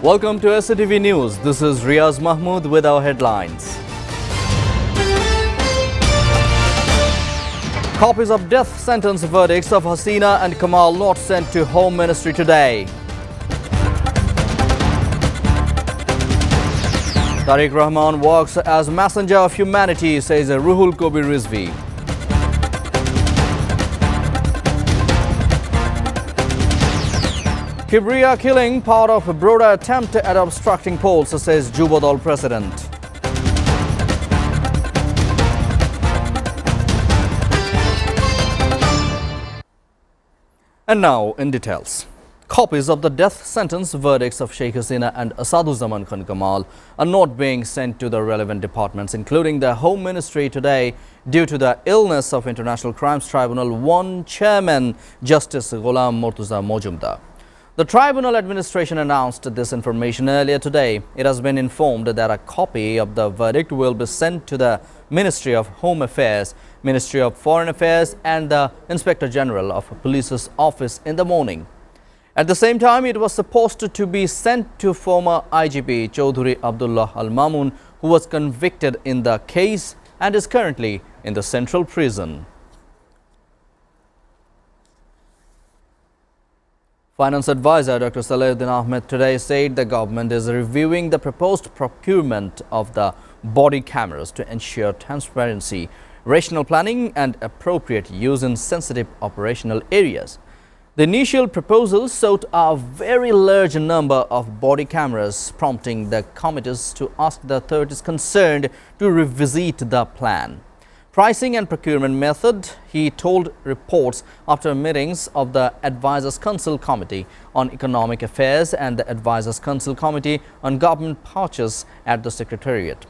Welcome to SATV News. This is Riaz Mahmood with our headlines. Copies of death sentence verdicts of Hasina and Kamal not sent to Home Ministry today. Tariq Rahman works as messenger of humanity, says Ruhul Kobir Rizvi. Kibriya killing part of a broader attempt at obstructing polls, says Juba Dal president. And now in details. Copies of the death sentence verdicts of Sheikh Hasina and Asaduzaman Khan Kamal are not being sent to the relevant departments, including the Home Ministry today, due to the illness of International Crimes Tribunal 1 Chairman Justice Ghulam Murtuza Mojumdar. The tribunal administration announced this information earlier today. It has been informed that a copy of the verdict will be sent to the Ministry of Home Affairs, Ministry of Foreign Affairs and the Inspector General of Police's office in the morning. At the same time, it was supposed to be sent to former IGP Chaudhry Abdullah Al Mamun, who was convicted in the case and is currently in the central prison. Finance advisor Dr. Salahuddin Ahmed today said the government is reviewing the proposed procurement of the body cameras to ensure transparency, rational planning and appropriate use in sensitive operational areas. The initial proposal sought a very large number of body cameras, prompting the committees to ask the authorities concerned to revisit the plan. Pricing and procurement method, he told reports after meetings of the Advisors Council Committee on Economic Affairs and the Advisors Council Committee on Government Purchase at the Secretariat.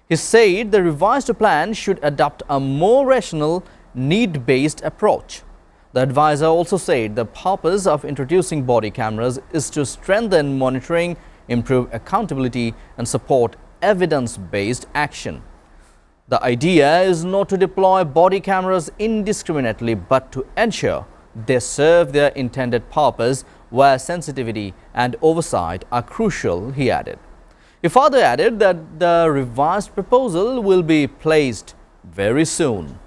He said the revised plan should adopt a more rational, need-based approach. The advisor also said the purpose of introducing body cameras is to strengthen monitoring, improve accountability and support evidence-based action. The idea is not to deploy body cameras indiscriminately, but to ensure they serve their intended purpose where sensitivity and oversight are crucial, he added. He further added that the revised proposal will be placed very soon.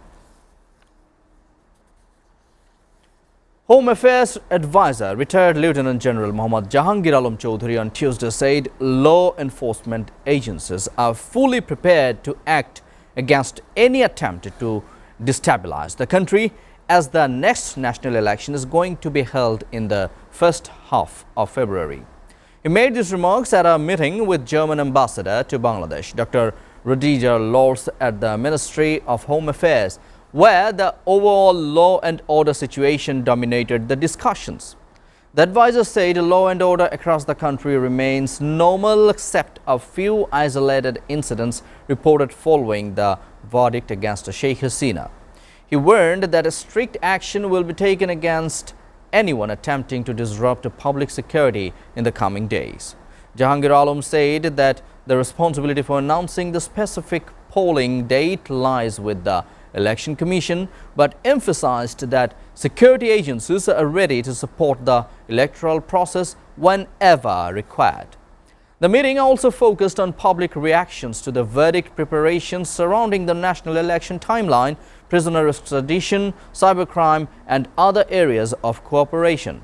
Home Affairs Advisor, retired Lieutenant General Muhammad Jahangir Alam Chaudhary on Tuesday said law enforcement agencies are fully prepared to act against any attempt to destabilize the country, as the next national election is going to be held in the first half of February. He made these remarks at a meeting with German ambassador to Bangladesh, Dr. Rhodesia Lors, at the Ministry of Home Affairs, where the overall law and order situation dominated the discussions. The advisor said law and order across the country remains normal except a few isolated incidents reported following the verdict against Sheikh Hasina. He warned that strict action will be taken against anyone attempting to disrupt public security in the coming days. Jahangir Alam said that the responsibility for announcing the specific polling date lies with the Election Commission, but emphasized that security agencies are ready to support the electoral process whenever required. The meeting also focused on public reactions to the verdict preparations surrounding the national election timeline, prisoner extradition, cybercrime and other areas of cooperation.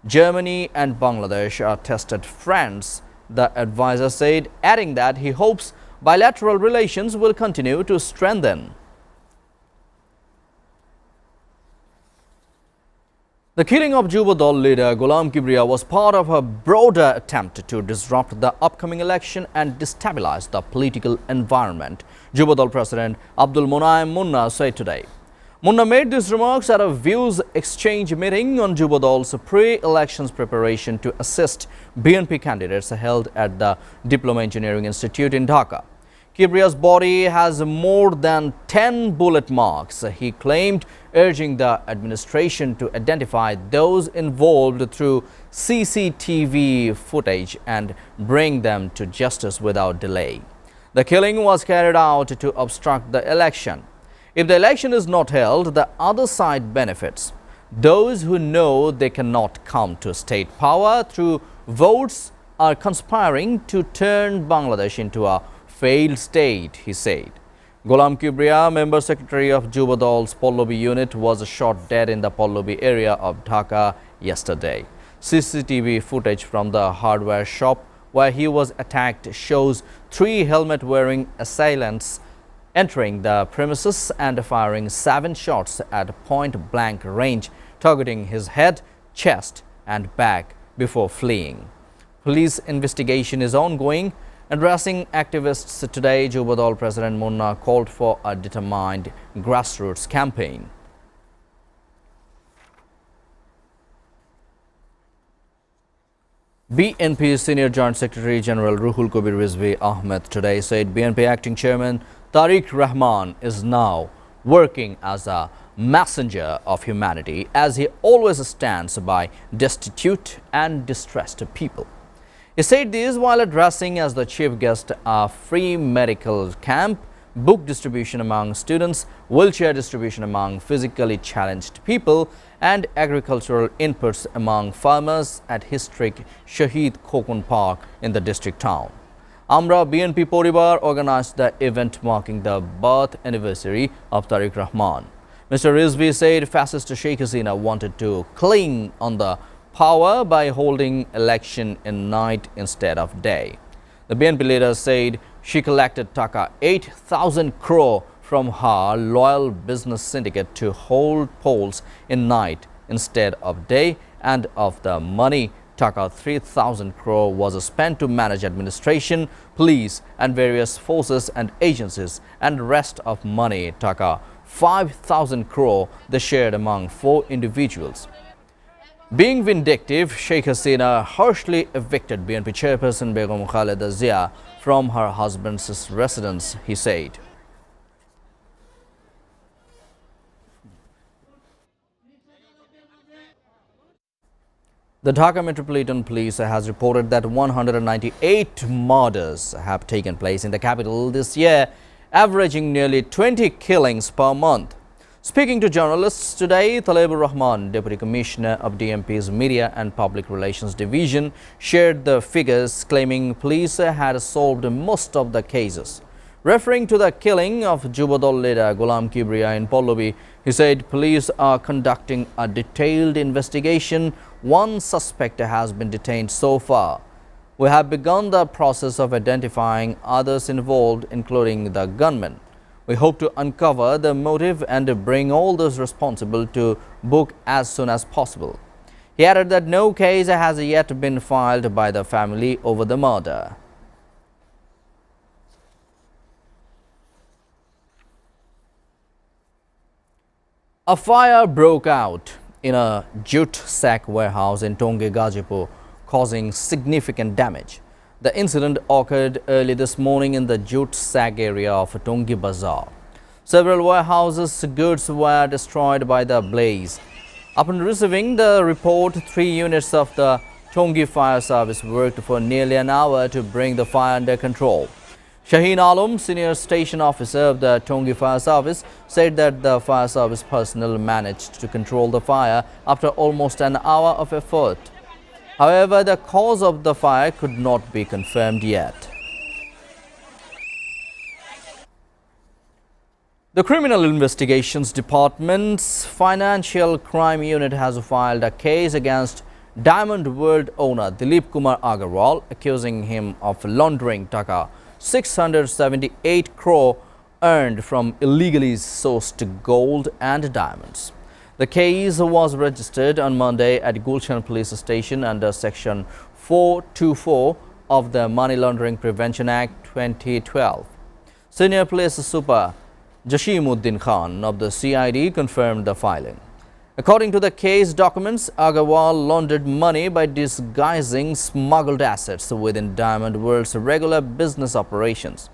Germany and Bangladesh are tested friends, the advisor said, adding that he hopes bilateral relations will continue to strengthen. The killing of Juba Dal leader Ghulam Kibriya was part of a broader attempt to disrupt the upcoming election and destabilize the political environment, Juba Dal President Abdul Monaim Munna said today. Munna made these remarks at a views exchange meeting on Juba Dal's pre-elections preparation to assist BNP candidates held at the Diploma Engineering Institute in Dhaka. Kibriya's body has more than 10 bullet marks, he claimed, urging the administration to identify those involved through CCTV footage and bring them to justice without delay. The killing was carried out to obstruct the election. If the election is not held, the other side benefits. Those who know they cannot come to state power through votes are conspiring to turn Bangladesh into a failed state, he said. Ghulam Kibriya, member secretary of Jubadol's Pallavi unit, was shot dead in the Pallavi area of Dhaka yesterday. CCTV footage from the hardware shop where he was attacked shows 3 helmet-wearing assailants entering the premises and firing 7 shots at point-blank range, targeting his head, chest and back before fleeing. Police investigation is ongoing. Addressing activists today, Jubadol President Munna called for a determined grassroots campaign. BNP Senior Joint Secretary General Ruhul Kabir Rizvi Ahmed today said BNP Acting Chairman Tariq Rahman is now working as a messenger of humanity, as he always stands by destitute and distressed people. He said this while addressing as the chief guest a free medical camp, book distribution among students, wheelchair distribution among physically challenged people, and agricultural inputs among farmers at historic Shahid Khokun Park in the district town. Amra BNP Poribar organized the event marking the birth anniversary of Tariq Rahman. Mr. Rizvi said fascist Sheikh Hasina wanted to cling on the power by holding election in night instead of day. The BNP leader said she collected Taka 8,000 crore from her loyal business syndicate to hold polls in night instead of day, and of the money, Taka 3,000 crore was spent to manage administration, police and various forces and agencies, and rest of money, Taka 5,000 crore, they shared among 4 individuals. Being vindictive, Sheikh Hasina harshly evicted BNP chairperson Begum Khaleda Zia from her husband's residence, he said. The Dhaka Metropolitan Police has reported that 198 murders have taken place in the capital this year, averaging nearly 20 killings per month. Speaking to journalists today, Talibur Rahman, Deputy Commissioner of DMP's Media and Public Relations Division, shared the figures, claiming police had solved most of the cases. Referring to the killing of Jubadol leader Ghulam Kibriya in Pallavi, he said police are conducting a detailed investigation. 1 suspect has been detained so far. We have begun the process of identifying others involved, including the gunman. We hope to uncover the motive and bring all those responsible to book as soon as possible. He added that no case has yet been filed by the family over the murder. A fire broke out in a jute sack warehouse in Tongi, Gazipur, causing significant damage. The incident occurred early this morning in the jute sack area of Tongi Bazaar. Several warehouses' goods were destroyed by the blaze. Upon receiving the report, 3 units of the Tongi Fire Service worked for nearly an hour to bring the fire under control. Shaheen Alam, senior station officer of the Tongi Fire Service, said that the fire service personnel managed to control the fire after almost an hour of effort. However, the cause of the fire could not be confirmed yet. The Criminal Investigations Department's Financial Crime Unit has filed a case against Diamond World owner Dilip Kumar Agarwal, accusing him of laundering Taka 678 crore earned from illegally sourced gold and diamonds. The case was registered on Monday at Gulshan Police Station under Section 424 of the Money Laundering Prevention Act 2012. Senior Police Super Jashimuddin Khan of the CID confirmed the filing. According to the case documents, Agarwal laundered money by disguising smuggled assets within Diamond World's regular business operations.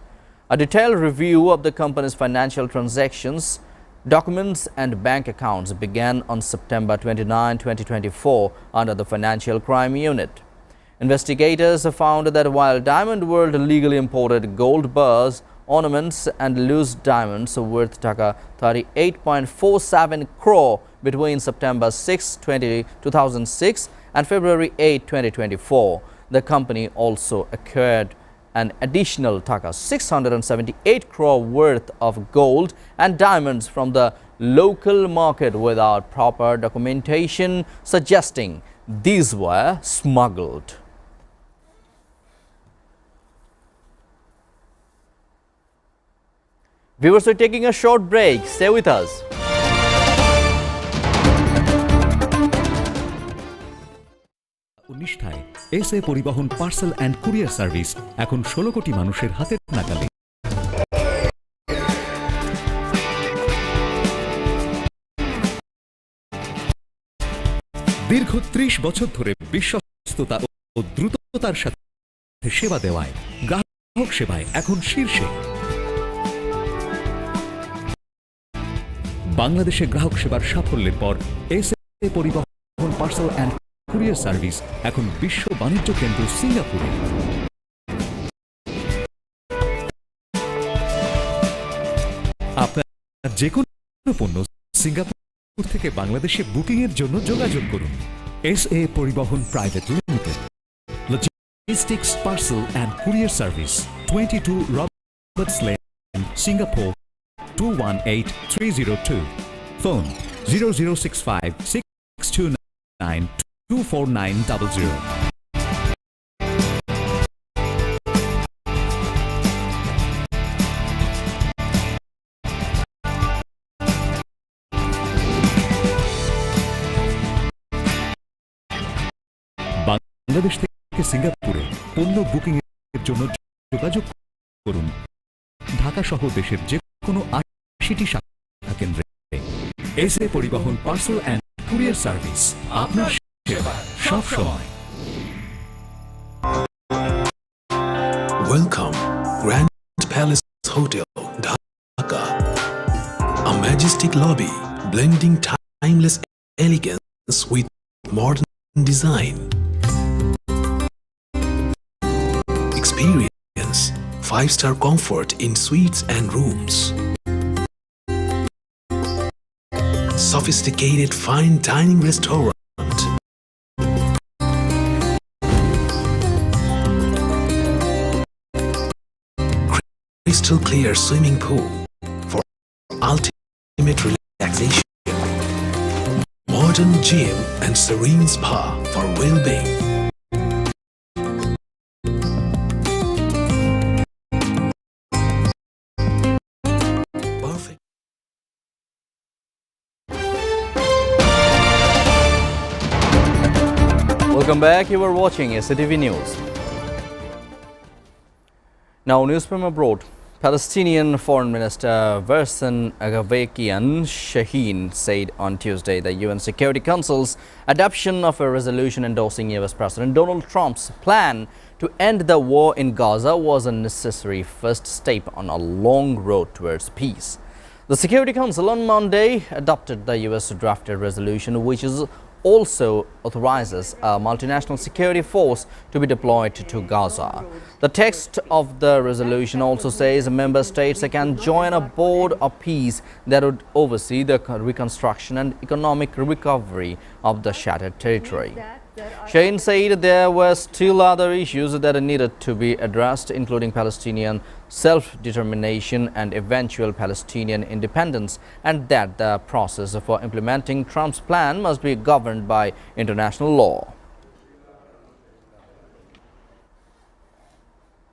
A detailed review of the company's financial transactions, documents and bank accounts began on September 29, 2024 under the Financial Crime Unit. Investigators found that while Diamond World legally imported gold bars, ornaments and loose diamonds worth Taka 38.47 crore between September 6, 2006 and February 8, 2024, The company also acquired an additional Taka 678 crore worth of gold and diamonds from the local market without proper documentation, suggesting these were smuggled. Viewers, we're taking a short break. Stay with us. নিষ্ঠায় SA Paribahan parcel and courier service এখন 16 কোটি মানুষের হাতের নাগালে। দীর্ঘ 30 বছর ধরে বিশ্বস্ততা ও দ্রুততার সাথে সেবা দেওয়ায় গ্রাহক সেবায় এখন শীর্ষে। বাংলাদেশে গ্রাহক সেবার সাফল্যের পর SA Paribahan parcel and courier service এখন বিশ্ব বাণিজ্য কেন্দ্র সিঙ্গাপুরে। আপনার যে কোনো পণ্য সিঙ্গাপুর থেকে বাংলাদেশে বুকিং এর জন্য যোগাযোগ করুন। এসএ পরিবহন private limited, logistics parcel and courier service, 22 Roberts lane, Singapore 218302, phone 0065 629 24900. Bangladesh থেকে সিঙ্গাপুরে পণ্য বুকিং এর জন্য যোগাযোগ করুন ঢাকা সহ দেশের যে কোনো 80টি শাখা কেন্দ্রে। SA Paribahan parcel and courier service, আপনার সেবা সব সময়। Welcome, Grand Palace Hotel, Dhaka. A majestic lobby blending timeless elegance with modern design. Experience 5-star comfort in suites and rooms. Sophisticated fine dining restaurant. Crystal clear swimming pool for ultimate relaxation. Modern gym and serene spa for well-being. Perfect. Welcome back. You are watching SATV News. Now, news from abroad. Palestinian Foreign Minister Versan Agavekian Shaheen said on Tuesday the UN Security Council's adoption of a resolution endorsing US President Donald Trump's plan to end the war in Gaza was a necessary first step on a long road towards peace. The Security Council on Monday adopted the US drafted resolution, which also authorizes a multinational security force to be deployed to Gaza. The text of the resolution also says member states can join a board of peace that would oversee the reconstruction and economic recovery of the shattered territory. Shaheen said there were still other issues that needed to be addressed, including Palestinian self-determination and eventual Palestinian independence, and that the process for implementing Trump's plan must be governed by international law.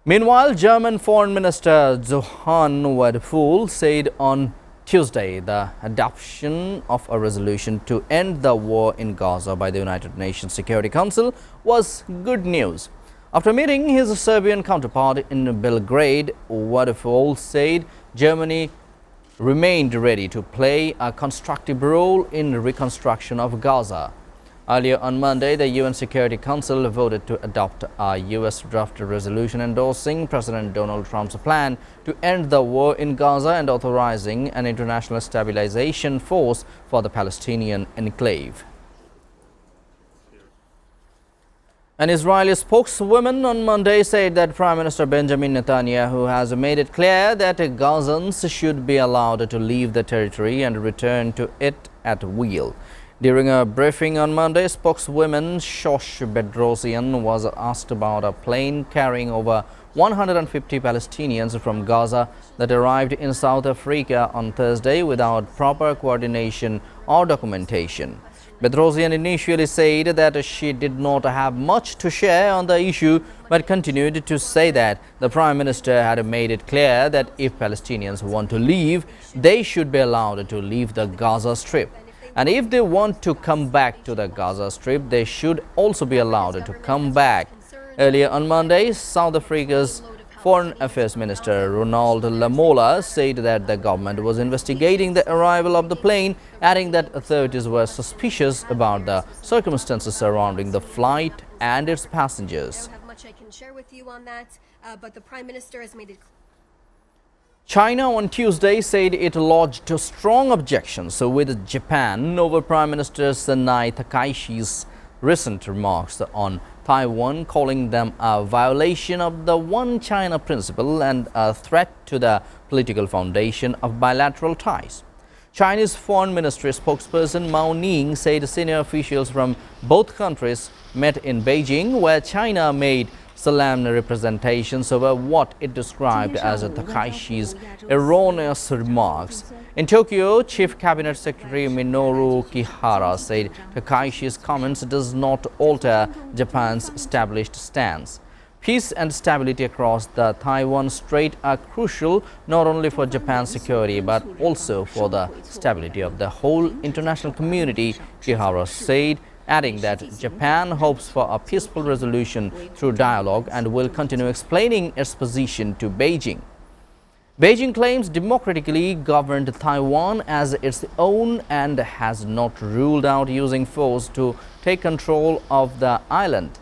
Meanwhile, German Foreign Minister Johann Wadephul said on Tuesday the adoption of a resolution to end the war in Gaza by the United Nations Security Council was good news. After meeting his Serbian counterpart in Belgrade, Wadephul said Germany remained ready to play a constructive role in reconstruction of Gaza. Earlier on Monday, the UN Security Council voted to adopt a US drafted resolution endorsing President Donald Trump's plan to end the war in Gaza and authorizing an international stabilization force for the Palestinian enclave. An Israeli spokeswoman on Monday said that Prime Minister Benjamin Netanyahu has made it clear that Gazans should be allowed to leave the territory and return to it at will. During a briefing on Monday, spokeswoman Shosh Bedrosian was asked about a plane carrying over 150 Palestinians from Gaza that arrived in South Africa on Thursday without proper coordination or documentation. Bedrosian initially said that she did not have much to share on the issue, but continued to say that the Prime Minister had made it clear that if Palestinians want to leave, they should be allowed to leave the Gaza Strip. And if they want to come back to the Gaza Strip, they should also be allowed to come back. Earlier on Monday, South Africa's Foreign Affairs Minister Ronald Lamola said that the government was investigating the arrival of the plane, adding that authorities were suspicious about the circumstances surrounding the flight and its passengers. I don't have much I can share with you on that, but the Prime Minister has made it clear. China on Tuesday said it lodged strong objections with Japan over Prime Minister Sanai Takaishi's recent remarks on Taiwan, calling them a violation of the One China principle and a threat to the political foundation of bilateral ties. Chinese Foreign Ministry spokesperson Mao Ning said senior officials from both countries met in Beijing, where China made solemn representations over what it described as Takaishi's erroneous remarks. In Tokyo, Chief Cabinet Secretary Minoru Kihara said Takaishi's comments does not alter Japan's established stance. Peace and stability across the Taiwan Strait are crucial not only for Japan's security but also for the stability of the whole international community, Kihara said, adding that Japan hopes for a peaceful resolution through dialogue and will continue explaining its position to Beijing. Beijing claims democratically governed Taiwan as its own and has not ruled out using force to take control of the island.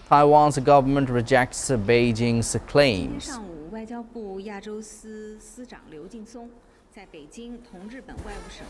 Taiwan's government rejects Beijing's claims. 上午，外交部亚洲司司长刘劲松在北京同日本外务省。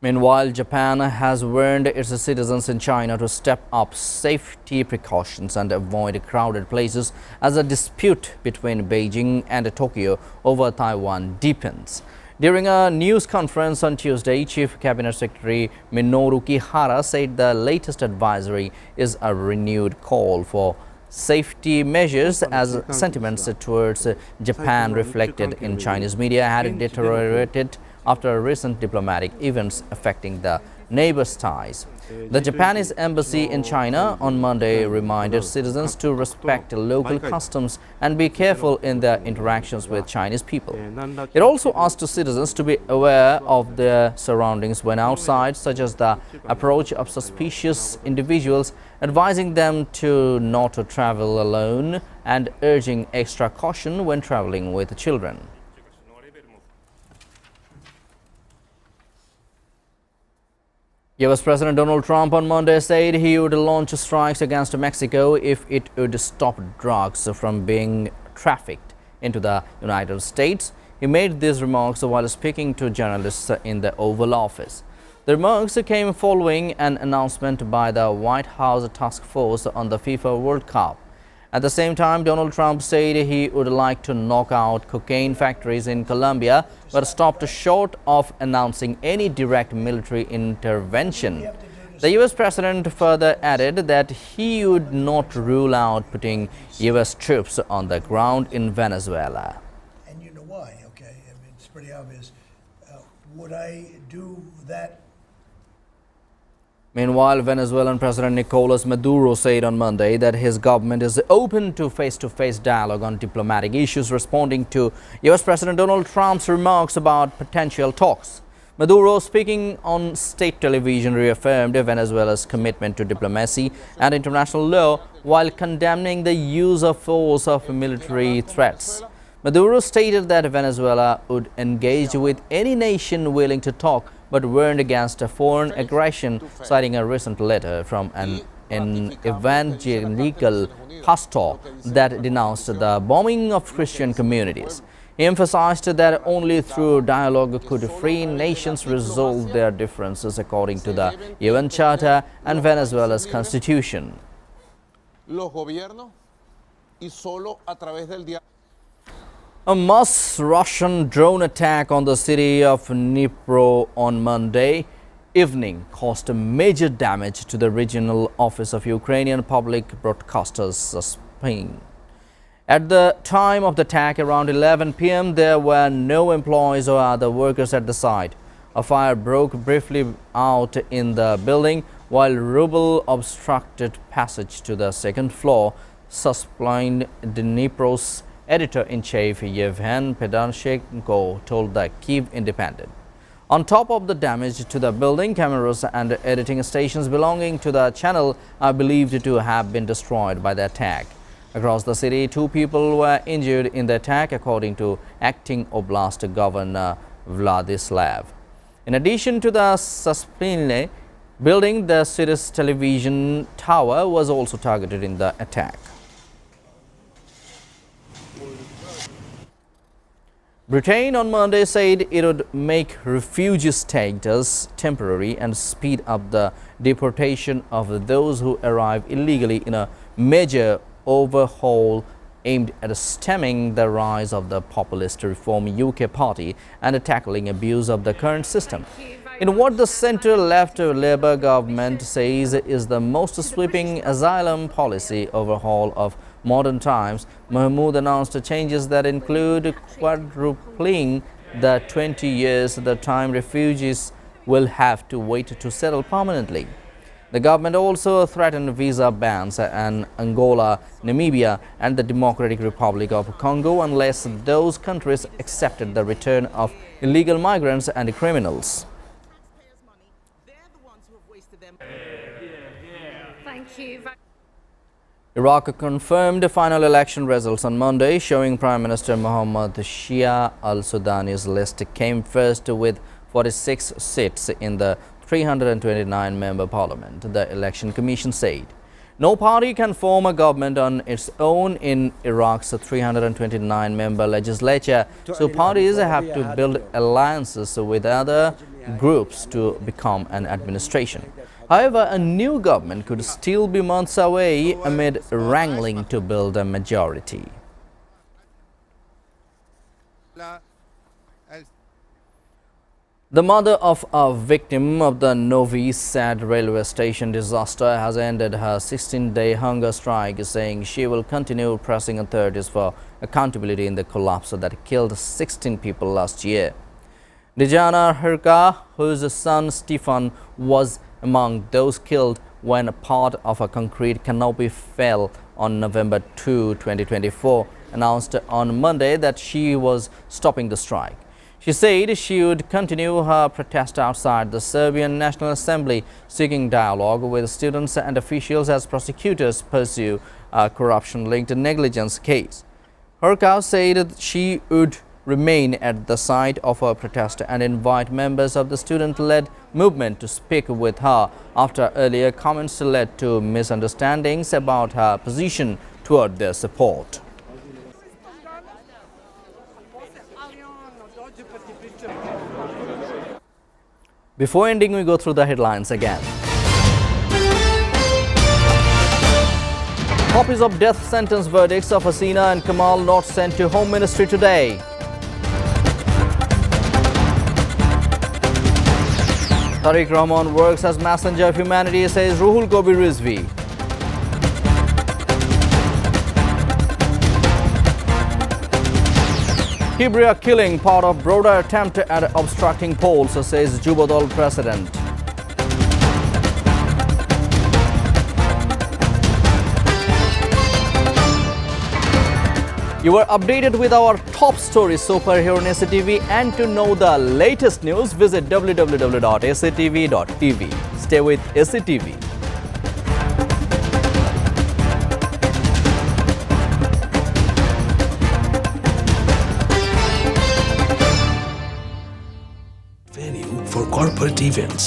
Meanwhile, Japan has warned its citizens in China to step up safety precautions and avoid crowded places as a dispute between Beijing and Tokyo over Taiwan deepens. During a news conference on Tuesday, Chief Cabinet Secretary Minoru Kihara said the latest advisory is a renewed call for safety measures as sentiments towards Japan reflected in Chinese media had deteriorated after recent diplomatic events affecting the neighbors' ties. The Japanese embassy in China on Monday reminded citizens to respect local customs and be careful in their interactions with Chinese people. It also asked citizens to be aware of their surroundings when outside, such as the approach of suspicious individuals, advising them to not travel alone and urging extra caution when traveling with children. U.S. President Donald Trump on Monday said he would launch strikes against Mexico if it would stop drugs from being trafficked into the United States. He made these remarks while speaking to journalists in the Oval Office. The remarks came following an announcement by the White House task force on the FIFA World Cup. At the same time, Donald Trump said he would like to knock out cocaine factories in Colombia, but stopped short of announcing any direct military intervention. The U.S. president further added that he would not rule out putting U.S. troops on the ground in Venezuela. And you know why, okay? I mean, it's pretty obvious. Would I do that? Meanwhile, Venezuelan President Nicolas Maduro said on Monday that his government is open to face-to-face dialogue on diplomatic issues, responding to U.S. President Donald Trump's remarks about potential talks. Maduro, speaking on state television, reaffirmed Venezuela's commitment to diplomacy and international law while condemning the use of force of military threats. Maduro stated that Venezuela would engage with any nation willing to talk, but warned against a foreign aggression, citing a recent letter from an evangelical pastor that denounced the bombing of Christian communities. He emphasized that only through dialogue could free nations resolve their differences according to the UN Charter and Venezuela's constitution. A mass Russian drone attack on the city of Dnipro on Monday evening caused major damage to the regional office of Ukrainian Public Broadcasters Spain. At the time of the attack, around 11 p.m., there were no employees or other workers at the site. A fire broke briefly out in the building while rubble obstructed passage to the second floor, explained Dnipro's editor-in-chief Yevhen Pedanchenko told the Kyiv Independent. On top of the damage to the building, cameras and editing stations belonging to the channel are believed to have been destroyed by the attack. Across the city, 2 people were injured in the attack, according to acting Oblast Governor Vladislav. In addition to the Suspline building, the city's television tower was also targeted in the attack. Britain on Monday said it would make refugee status temporary and speed up the deportation of those who arrive illegally in a major overhaul aimed at stemming the rise of the populist Reform UK party and tackling abuse of the current system. In what the centre-left Labour government says is the most sweeping asylum policy overhaul of modern times, Mahmoud announced changes that include quadrupling the 20 years the time refugees will have to wait to settle permanently. The government also threatened visa bans in Angola, Namibia and the Democratic Republic of Congo unless those countries accepted the return of illegal migrants and criminals. Thank you. Iraq confirmed final election results on Monday, showing Prime Minister Mohammed Shia al-Sudani's list came first with 46 seats in the 329-member parliament, the Election Commission said. No party can form a government on its own in Iraq's 329-member legislature, so parties have to build alliances with other groups to become an administration. However, a new government could still be months away amid wrangling to build a majority. The mother of a victim of the Novi Sad railway station disaster has ended her 16-day hunger strike, saying she will continue pressing authorities for accountability in the collapse that killed 16 people last year. Dijana Herka, whose son Stefan was among those killed when a part of a concrete canopy fell on November 2, 2024, announced on Monday that she was stopping the strike. She said she would continue her protest outside the Serbian National Assembly, seeking dialogue with students and officials as prosecutors pursue a corruption-linked negligence case. Herka said she would remain at the site of her protest and invite members of the student-led movement to speak with her after earlier comments led to misunderstandings about her position toward their support. Before ending, we go through the headlines again. Copies of death sentence verdicts of Hasina and Kamal not sent to Home Ministry today. Tariq Rahman works as messenger of humanity, says Ruhul Gobi Rizvi. Kibria killing part of broader attempt at obstructing polls, says Jubadol president. You are updated with our top stories so far here on SATV, and to know the latest news, visit www.satv.tv. Stay with SATV. Venue for corporate events.